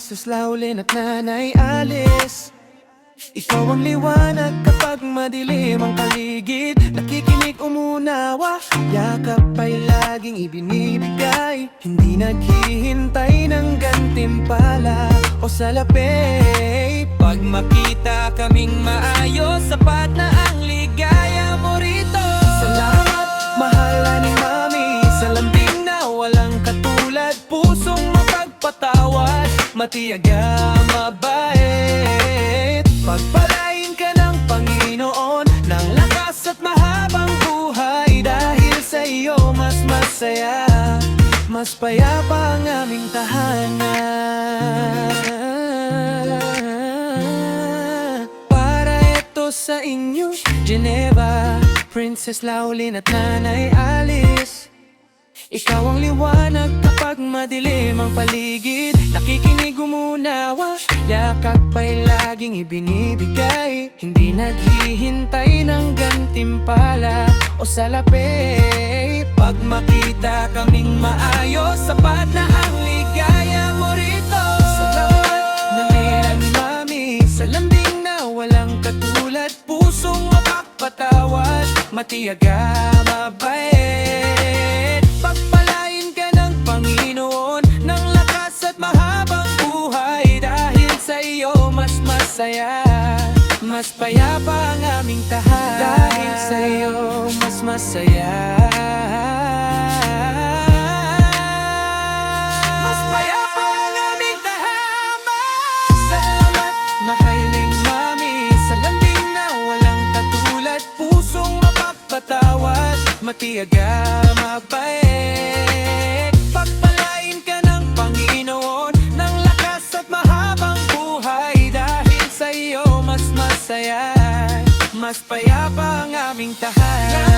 Princess Laulin at Nanay Alice. Ikaw ang liwanag kapag madilim ang paligid. Nakikinig, umunawa, yakap ay laging ibinibigay. Hindi naghihintay ng gantimpala o salapi. Pag makita kaming maayos, sapat na ang ligaya mo rito. Salamat, mahala ni Mami, sa lambing na walang katulad. Pusong mapagpatawad, matiyaga, mabait. Pagpalain ka ng Panginoon ng lakas at mahabang buhay. Dahil sa iyo mas masaya, mas payapa ang aming tahanan. Para ito sa inyo, Geneva, Princess Laulin at Nanay Alice. Ikaw ang liwanag kapag madilim ang paligid. Nakikinig, umunawa, yakap ay laging ibinibigay. Hindi naghihintay ng gantimpala o salapi. Pag makita kaming maayos, sapat na ang ligaya mo rito. Salamat, Nanay ni Mami, sa lambing na walang katulad. Pusong mapagpatawad, matiyaga, mabait. Pagpalain ka ng Panginoon ng lakas at mahabang buhay. Dahil sa iyo mas masaya, mas payapa ang aming tahanan. Dahil sa iyo mas masaya, mas payapa ang aming tahanan. Salamat, mahiling Mami, sa lambing na walang katulad. Pusong mapagpatawad, matiyaga, mabait. Pagpalain ka ng Panginoon ng lakas at mahabang buhay. Dahil sa iyo mas masaya, mas payapa ang aming tahanan.